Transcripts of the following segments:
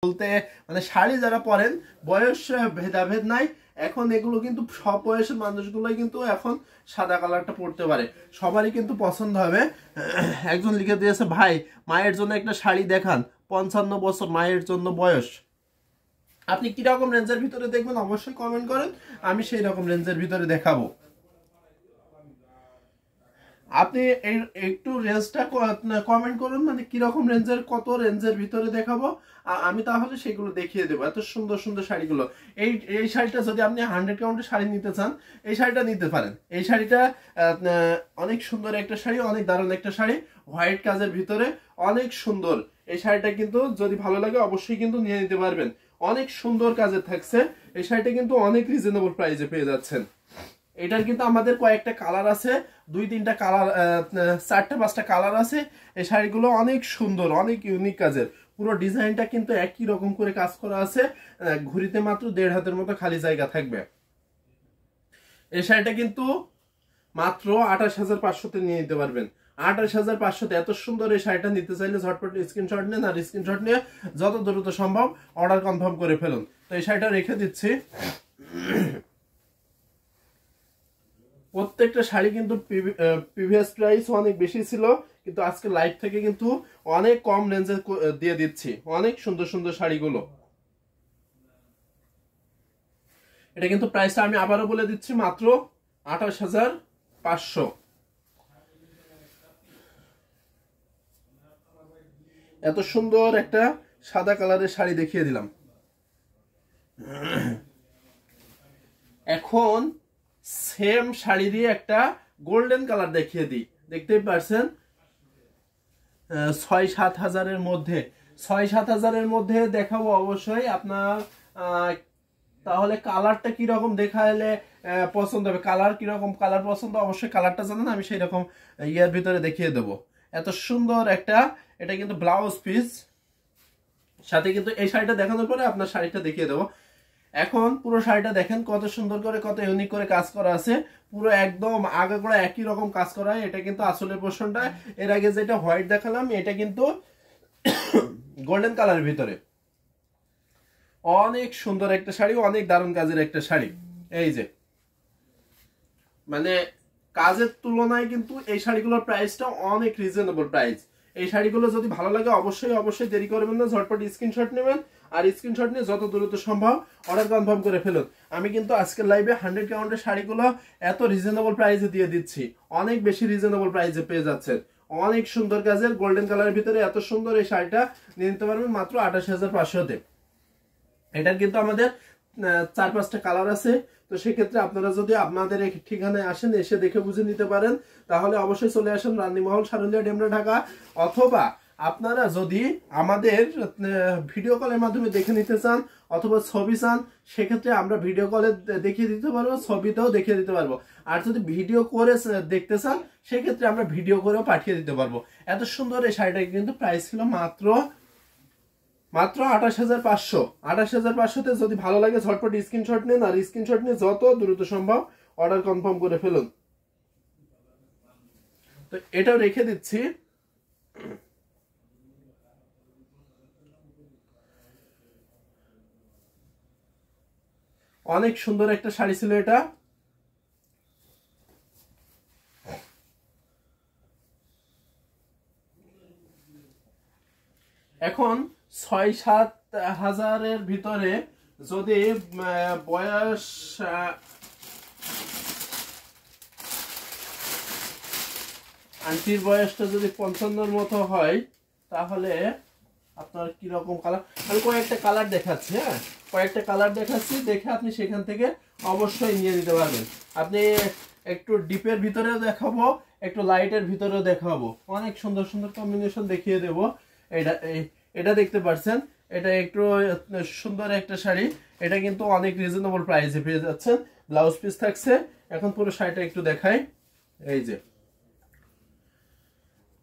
বলতে মানে শাড়ি যারা পরেন বয়স ভেদাভেদ নাই। এখন এগুলো কিন্তু সব বয়সের মানুষগুলোই কিন্তু এখন সাদা কালারটা পরতে পারে, সবারই কিন্তু পছন্দ হবে। একজন লিখে দিয়েছে, ভাই মায়ের জন্য একটা শাড়ি দেখান, 55 বছর মায়ের জন্য বয়স। আপনি কিরকম রেঞ্জের ভিতরে দেখবেন অবশ্যই কমেন্ট করেন, আমি সেই রকম রেঞ্জের ভিতরে দেখাবো। আপনি একটু রেঞ্জটা কমেন্ট করুন, মানে কিরকম রেঞ্জের, কত রেঞ্জের ভিতরে দেখাবো, আমি তাহলে সেগুলো দেখিয়ে দেবো। এত সুন্দর সুন্দর শাড়িগুলো। এই শাড়িটা যদি আপনি 100 কাউন্টের শাড়ি নিতে চান, এই শাড়িটা নিতে পারেন। এই শাড়িটা অনেক সুন্দর একটা শাড়ি, অনেক দারুণ একটা শাড়ি, হোয়াইট কাজের ভিতরে অনেক সুন্দর। এই শাড়িটা কিন্তু যদি ভালো লাগে অবশ্যই কিন্তু নিয়ে নিতে পারবেন। অনেক সুন্দর কাজের থাকছে। এই শাড়িটা কিন্তু অনেক রিজনেবল প্রাইসে পেয়ে যাচ্ছেন। এটার কিন্তু আমাদের কয়েকটা কালার আছে, 2-3টা কালার, 4-5টা কালার আছে। এই শাড়িগুলো অনেক সুন্দর, অনেক ইউনিক কাজের। পুরো ডিজাইনটা কিন্তু একই রকম করে কাজ করা আছে। ঘুরিতে মাত্র 1.5 হাতের মতো খালি জায়গা থাকবে। এই শাড়িটা কিন্তু মাত্র 28,500-তে নিয়ে নিতে পারবেন। 28,500-তে এত সুন্দর এই শাড়িটা নিতে চাইলে ঝটপট স্ক্রিনশট নেন, আর স্ক্রিনশট নিয়ে যত দ্রুত সম্ভব অর্ডার কনফার্ম করে ফেলুন। তো এই শাড়িটা রেখে দিচ্ছি। প্রত্যেকটা শাড়ি কিন্তু প্রিভিয়াস প্রাইস অনেক বেশি ছিল, কিন্তু আজকে লাইভ থেকে কিন্তু অনেক কম রেঞ্জে দিয়ে দিচ্ছি অনেক সুন্দর সুন্দর শাড়িগুলো। এটা কিন্তু প্রাইসটা আমি আবারও বলে দিচ্ছি, মাত্র 28,500। এত সুন্দর একটা সাদা কালারের শাড়ি দেখিয়ে দিলাম। এখন সেম শাড়ি দিয়ে একটা গোল্ডেন কালার দেখিয়ে দিই। দেখতেই পারছেন 6-7 হাজারের মধ্যে, 6-7 হাজারের মধ্যে দেখাবো অবশ্যই আপনার। তাহলে কালারটা কিরকম দেখালে পছন্দ হবে, কালার কিরকম কালার পছন্দ অবশ্যই কালারটা জানেন, আমি সেই রকম ইয়ার ভিতরে দেখিয়ে দেবো। এত সুন্দর একটা, এটা কিন্তু ব্লাউজ পিস, সাথে কিন্তু এই শাড়িটা দেখানোর পরে আপনার শাড়িটা দেখিয়ে দেবো। এখন পুরো শাড়িটা দেখেন কত সুন্দর করে, কত ইউনিক করে কাজ করা আছে। পুরো একদম আগাগোড়া একই রকম কাজ করা। এটা কিন্তু আসলের পোর্শনটা, এর আগে যেটা হোয়াইট দেখালাম এটা কিন্তু গোল্ডেন কালারের ভিতরে। অনেক সুন্দর একটা শাড়ি, অনেক দারুণ কাজের একটা শাড়ি। এই যে মানে কাজের তুলনায় কিন্তু এই শাড়িগুলোর প্রাইসটা অনেক রিজনেবল প্রাইস। এই শাড়িগুলো যদি ভালো লাগে অবশ্যই অবশ্যই দেরি করবেন না, ঝটপট স্ক্রিনশট নেবেন, আর স্ক্রিনশট নিয়ে যত দ্রুত সম্ভব অর্ডার কনফার্ম করে ফেলুন। আমি কিন্তু আজকের লাইভে 100 কাউন্টের শাড়িগুলো এত রিজনেবল প্রাইসে দিয়ে দিচ্ছি, অনেক বেশি রিজনেবল প্রাইসে পেয়ে যাচ্ছেন। অনেক সুন্দর কাজের গোল্ডেন কালারের ভিতরে এত সুন্দর এই শাড়িটা নিয়ে নিতে পারবেন মাত্র 28,500-তে। এটার কিন্তু আমাদের 4-5টা কালার আছে। তো সেক্ষেত্রে আপনারা যদি আপনাদের ঠিকানায় আসেন, এসে দেখে বুঝে নিতে পারেন, তাহলে অবশ্যই চলে আসেন রানীমহল, সারুলিয়া, ডেমরা, ঢাকা। অথবা আপনারা যদি আমাদের ভিডিও কলের মাধ্যমে দেখে নিতে চান অথবা ছবি চান, সেক্ষেত্রে আমরা ভিডিও কলে দেখিয়ে দিতে পারবো, ছবিতেও দেখিয়ে দিতে পারবো। আর যদি ভিডিও করে দেখতে চান সেক্ষেত্রে আমরা ভিডিও করেও পাঠিয়ে দিতে পারবো। এত সুন্দর এই শাড়িটা কিন্তু প্রাইস ছিল মাত্র 28,500। 28,500-তে যদি ভালো লাগে ঝটপট স্ক্রিনশট নেন, আর স্ক্রিনশট নিয়ে যত দ্রুত সম্ভব অর্ডার কনফার্ম করে ফেলুন। তো এটাও রেখে দিচ্ছি। অনেক সুন্দর একটা শাড়ি ছিল এটা। এখন 6-7 হাজারের ভিতরে যদি বয়স আন্টির বয়সটা যদি 55-র মতো হয়, তাহলে আপনার কিরকম কালার, আমি কয়েকটা কালার দেখাচ্ছি। হ্যাঁ, কয়েকটা কালার দেখাচ্ছি, দেখে আপনি সেখান থেকে অবশ্যই নিয়ে নিতে পারবেন। আপনি একটু ডিপের ভিতরেও দেখাবো, একটু লাইটের ভিতরেও দেখাবো, অনেক সুন্দর সুন্দর কম্বিনেশন দেখিয়ে দেবো। এটা দেখতে পাচ্ছেন, এটা একটু সুন্দর একটা শাড়ি। এটা কিন্তু অনেক রিজনেবল প্রাইসে পেয়ে যাচ্ছেন। ব্লাউজ পিস থাকছে। এখন পুরো শাড়িটা একটু দেখাই। এই যে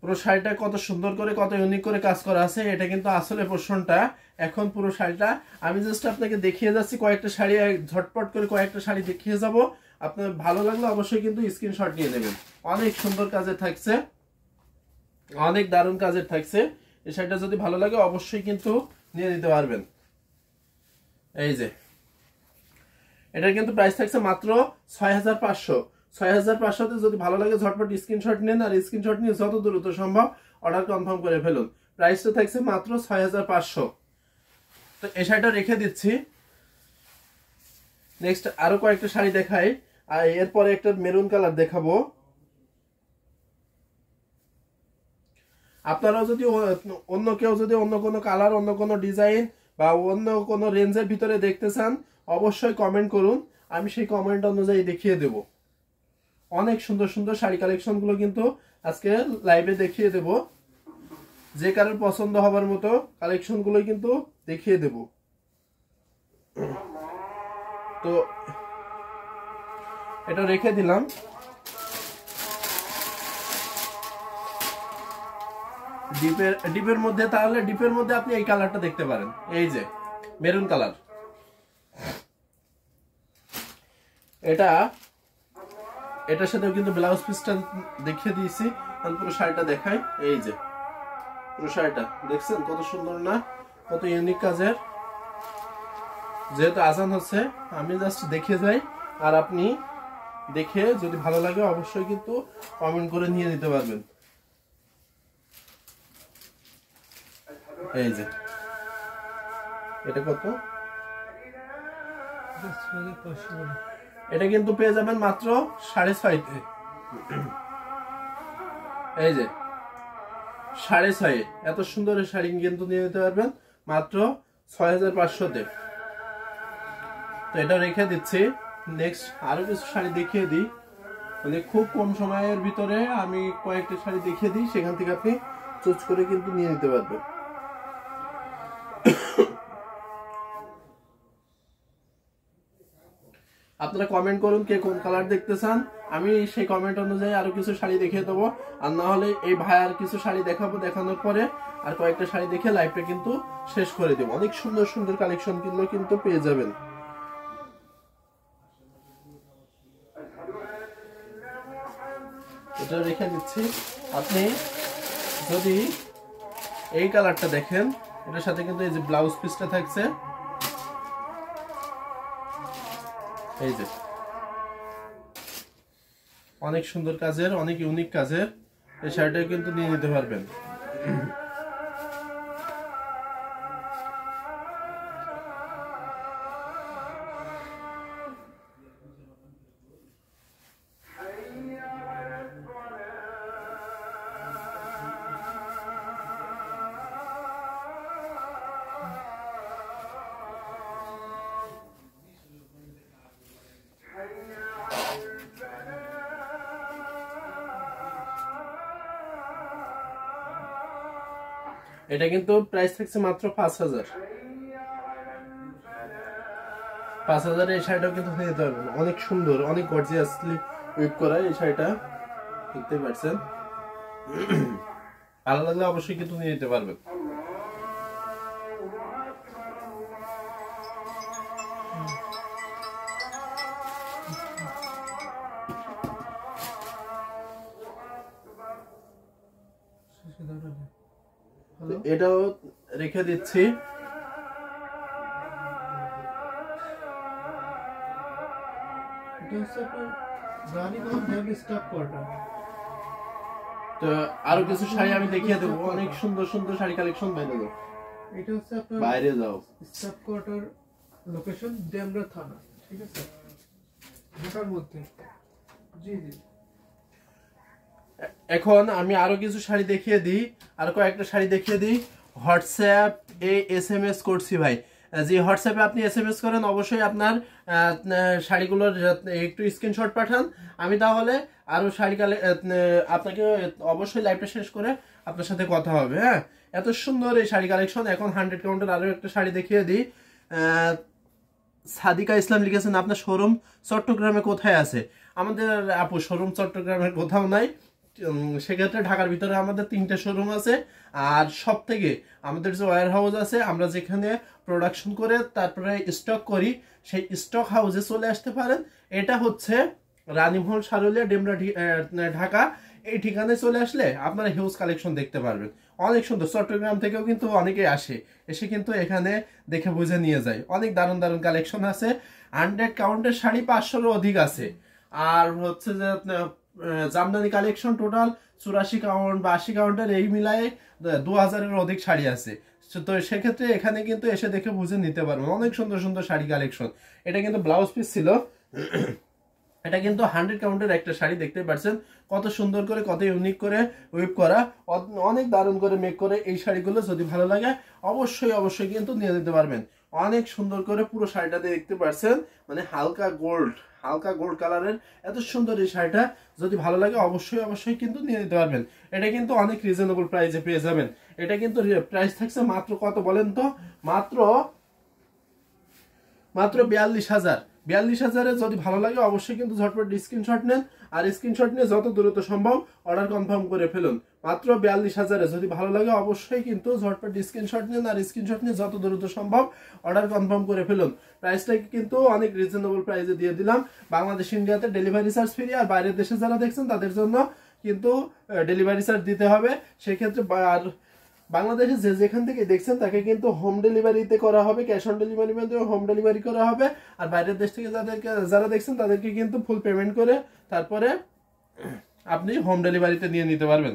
পুরো শাড়িটা কত সুন্দর করে, কত ইউনিক করে কাজ করা আছে। এটা কিন্তু আসলে পোর্শনটা। এখন পুরো শাড়িটা আমি জাস্ট আপনাকে দেখিয়ে যাচ্ছি, কয়েকটা শাড়ি ঝটপট করে কয়েকটা শাড়ি দেখিয়ে যাব। আপনার ভালো লাগলে অবশ্যই কিন্তু স্ক্রিনশট নিয়ে নেবেন। অনেক সুন্দর কাজে থাকছে, অনেক দারুণ কাজের থাকছে। এই শাড়িটা যদি ভালো লাগে অবশ্যই কিন্তু নিয়ে নিতে পারবেন। এই যে এটার কিন্তু প্রাইস থাকছে মাত্র 6500। 6500তে যদি ভালো লাগে ঝটপট স্ক্রিনশট নেন, আর স্ক্রিনশট নিয়ে যত দ্রুত সম্ভব অর্ডার কনফার্ম করে ফেলুন। প্রাইসটা থাকছে মাত্র 6500। তো এই শাড়িটা রেখে দিচ্ছি। নেক্সট আরো কয়েকটা শাড়ি দেখাই, আর এরপরে একটা মেরুন কালার দেখাবো। আপনারাও যদি অন্য কেউ যদি অন্য কোনো কালার, অন্য কোনো ডিজাইন বা অন্য কোনো রেঞ্জের ভিতরে দেখতে চান, অবশ্যই কমেন্ট করুন, আমি সেই কমেন্ট অনুযায়ী দেখিয়ে দেব। অনেক সুন্দর সুন্দর শাড়ি কালেকশন গুলো কিন্তু আজকে লাইভে দেখিয়ে দেব। যে কারোর পছন্দ হবার মতো কালেকশন গুলো কিন্তু দেখিয়ে দেব। তো এটা রেখে দিলাম। ডিপের মধ্যে, তাহলে ডিপের মধ্যে আপনি এই কালারটা দেখতে পারেন, এই যে মেরুন কালার। এটার সাথে কিন্তু ব্লাউজ পিসটা দেখিয়ে দিয়েছি। আমি পুরো শাড়িটা দেখাই। এই যে পুরো শাড়িটা দেখছেন কত সুন্দর না, কত ইউনিক কাজের। যেহেতু আজান হচ্ছে আমি জাস্ট দেখে যাই, আর আপনি দেখে যদি ভালো লাগে অবশ্যই কিন্তু কমেন্ট করে নিয়ে নিতে পারবেন। এই যে এটা কত, এটা কিন্তু পেয়ে যাবেন মাত্র 6.5। এই যে 6.5, এত সুন্দর শাড়ি কিন্তু নিয়ে নিতে পারবেন মাত্র 6500-তে। তো এটা রেখে দিচ্ছি। নেক্সট আরো কিছু শাড়ি দেখিয়ে দিই, মানে খুব কম সময়ের ভিতরে আমি কয়েকটা শাড়ি দেখিয়ে দিই, সেখান থেকে আপনি চুজ করে কিন্তু নিয়ে নিতে পারবেন। আপনারা কমেন্ট করুন কে কোন কালার দেখতে চান, আমি সেই কমেন্ট অনুযায়ী আরো কিছু শাড়ি দেখিয়ে দেবো। আর না হলে এই ভাই আর কিছু শাড়ি দেখাবো, দেখানোর পরে আর কয়েকটা শাড়ি দেখে লাইভটা কিন্তু শেষ করে দেবো। অনেক সুন্দর সুন্দর কালেকশন কিন্তু পেয়ে যাবেন। এটা রেখে দিচ্ছি। আপনি যদি এই কালারটা দেখেন, এটার সাথে কিন্তু এই যে ব্লাউজ পিসটা থাকছে, এই যে অনেক সুন্দর কাজের, অনেক ইউনিক কাজের। এই শাড়িটা কিন্তু নিয়ে নিতে পারবেন। এটা কিন্তু প্রাইস থাকছে মাত্র 5000। 5000 এই শাড়িটাও কিন্তু নিতে পারবেন। অনেক সুন্দর, অনেক গর্জিয়াসলি উইভ করা এই শাড়িটা, দেখতে পাচ্ছেন। ভালো লাগলে অবশ্যই কিন্তু নিয়ে নিতে পারবেন। এটাও রেখে দিচ্ছি। তো আরো কিছু শাড়ি আমি দেখিয়ে দেবো। অনেক সুন্দর সুন্দর শাড়ি কালেকশন বাইরে যাও, এটা হচ্ছে আপনার বাইরে যাও। স্টাফ কোয়ার্টার লোকেশন ডেমরা থানা, ঠিক আছে, ঢাকার মধ্যে। জি জি। এখন আমি আরো কিছু শাড়ি দেখিয়ে দিই, আর কয়েকটা শাড়ি দেখিয়ে দিই। হোয়াটসঅ্যাপ SMS করছি ভাই, যে হোয়াটসঅ্যাপে আপনি SMS করেন অবশ্যই আপনার শাড়িগুলোর একটু স্ক্রিনশট পাঠান। আমি তাহলে আরো শাড়ি আপনাকে অবশ্যই লাইভটা শেষ করে আপনার সাথে কথা হবে। হ্যাঁ, এত সুন্দর এই শাড়ি কালেকশন। এখন 100 কাউন্টের আরো একটা শাড়ি দেখিয়ে দিই। সাদিকা ইসলাম লিখেছেন আপনার শোরুম চট্টগ্রামে কোথায় আছে? আমাদের আপু শোরুম চট্টগ্রামের কোথাও নাই, সেক্ষেত্রে ঢাকার ভিতরে আমাদের 3টে শোরুম আছে। আর সব থেকে আমাদের যে ওয়্যার হাউস আছে, আমরা যেখানে প্রোডাকশন করে তারপরে স্টক করি, সেই স্টক হাউসে চলে আসতে পারেন। এটা হচ্ছে রানীমহল, সারুলিয়া, ডেমরা, ঢাকা। এই ঠিকানায় চলে আসলে আপনারা হিউজ কালেকশন দেখতে পারবেন। অনেক সুন্দর। চট্টগ্রাম থেকেও কিন্তু অনেকে আসে, এসে কিন্তু এখানে দেখে বুঝে নিয়ে যায়। অনেক দারুণ দারুণ কালেকশন আছে। 100 কাউন্টের শাড়ি 500-এরও অধিক আছে। আর হচ্ছে যে জামদানি কালেকশন টোটাল 84 কাউন্ট বা 80 কাউন্টের এই মিলায়ে 2000-এর অধিক শাড়ি আছে। তো সেক্ষেত্রে এখানে কিন্তু এসে দেখে বুঝে নিতে পারবেন। অনেক সুন্দর সুন্দর শাড়ি কালেকশন। এটা কিন্তু ব্লাউজ পিস ছিল। এটা কিন্তু 100 কাউন্টের একটা শাড়ি, দেখতে পাচ্ছেন কত সুন্দর করে, কত ইউনিক করে ওয়েব করা, অনেক দারুণ করে মেক করে। এই শাড়িগুলো যদি ভালো লাগে অবশ্যই অবশ্যই কিন্তু নিয়ে নিতে পারবেন। অনেক সুন্দর করে পুরো শাড়িটাতে দেখতে পাচ্ছেন, মানে হালকা গোল্ড কালারের এত সুন্দর এই শাড়িটা। যদি ভালো লাগে অবশ্যই অবশ্যই কিন্তু নিয়ে নিতে পারবেন। এটা কিন্তু অনেক রিজনেবল প্রাইসে পেয়ে যাবেন। এটা কিন্তু প্রাইস থাকছে মাত্র কত বলেন তো? মাত্র 42,000। 42,000-এ যদি ভালো লাগে অবশ্যই কিন্তু ঝটপট স্ক্রিনশট নেন, আর স্ক্রিনশট নিয়ে যত দ্রুত সম্ভব অর্ডার কনফার্ম করে ফেলুন। মাত্র 42,000-এ যদি ভালো লাগে অবশ্যই কিন্তু ঝটপট স্ক্রিনশট নেন, আর স্ক্রিনশট নিয়ে যত দ্রুত সম্ভব অর্ডার কনফার্ম করে ফেলুন। প্রাইসটা কিন্তু অনেক রিজনেবল প্রাইসে দিয়ে দিলাম। বাংলাদেশ ইন্ডিয়াতে ডেলিভারি চার্জ ফ্রি, আর বাইরের দেশে যারা দেখছেন তাদের জন্য কিন্তু ডেলিভারি চার্জ দিতে হবে। সেক্ষেত্রে আর বাংলাদেশে যেখান থেকে দেখছেন তাকে কিন্তু হোম ডেলিভারিতে করা হবে, ক্যাশ অন ডেলিভারি মাধ্যমে হোম ডেলিভারি করা হবে। আর বাইরের দেশ থেকে যারা দেখছেন তাদেরকে কিন্তু ফুল পেমেন্ট করে তারপরে আপনি হোম ডেলিভারিতে নিয়ে নিতে পারবেন।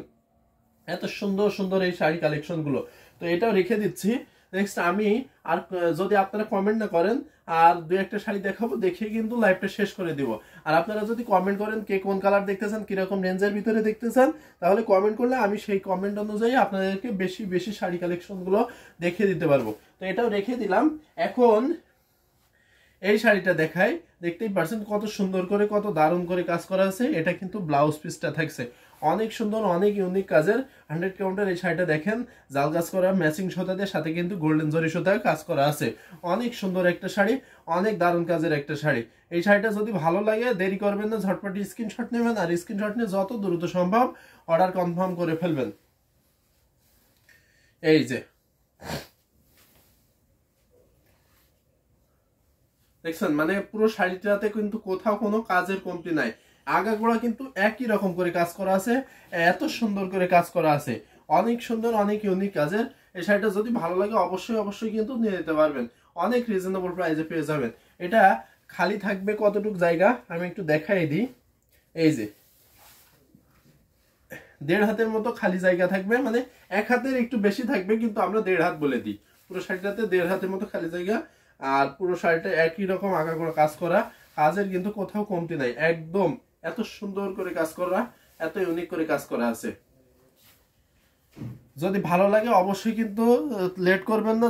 এত সুন্দর সুন্দর এই শাড়ি কালেকশন গুলো, তো এটাও রেখে দিচ্ছি। নেক্সট আমি আর যদি আপনারা কমেন্ট না করেন, আর দুই একটা শাড়ি দেখাবো, দেখে কিন্তু লাইভটা শেষ করে দিব। আর আপনারা যদি কমেন্ট করেন কে কোন কালার দেখতেছেন, কিরকম রেঞ্জের ভিতরে দেখতেছেন, তাহলে কমেন্ট করলে আমি সেই কমেন্ট অনুযায়ী আপনাদেরকে বেশি বেশি শাড়ি কালেকশন গুলো দেখিয়ে দিতে পারবো। তো এটাও রেখে দিলাম। এখন এই শাড়িটা দেখাই, দেখতেই পারছেন কত সুন্দর করে, কত দারুণ করে কাজ করা আছে। এটা কিন্তু ব্লাউজ পিসটা থাকছে অনেক সুন্দর, অনেক ইউনিক কাজের। 100 কাউন্টের এই শাড়িটা দেখেন, জাল কাজ করা ম্যাচিং সুতাদের সাথে কিন্তু গোল্ডেন জরি সুতা কাজ করা আছে। অনেক সুন্দর একটা শাড়ি, অনেক দারুণ কাজের একটা শাড়ি। এই শাড়িটা যদি ভালো লাগে দেরি করবেন না, ঝটপট স্ক্রিনশট নেবেন, আর স্ক্রিনশট নিয়ে যত দ্রুত সম্ভব অর্ডার কনফার্ম করে ফেলবেন। এই যে দেখছেন, মানে পুরো শাড়িটাতে কিন্তু কোথাও কোনো কাজের কমতি নাই। আগাগোড়া কিন্তু একই রকম করে কাজ করা আছে, এত সুন্দর করে কাজ করা আছে। অনেক সুন্দর, অনেক ইউনিক কাজের। এই শাড়িটা যদি ভালো লাগে অবশ্যই অবশ্যই কিন্তু নিয়ে নিতে পারবেন। অনেক রিজনেবল প্রাইসে পেয়ে যাবেন। এটা খালি থাকবে কতটুক জায়গা আমি একটু দেখাই দিই। এই যে 1.5 হাতের মতো খালি জায়গা থাকবে, মানে 1 হাতের একটু বেশি থাকবে, কিন্তু আমরা 1.5 হাত বলে দিই। পুরো শাড়িটাতে 1.5 হাতের মতো খালি জায়গা। আর পুরো শাড়িটা একই রকম আগাগোড়া কাজ করা, কাজের কিন্তু কোথাও কমতি নাই। একদম এত সুন্দর করে কাজ করা, এত ইউনিক করে কাজ করা আছে। যদি ভালো লাগে অবশ্যই কিন্তু লেট করবেন না।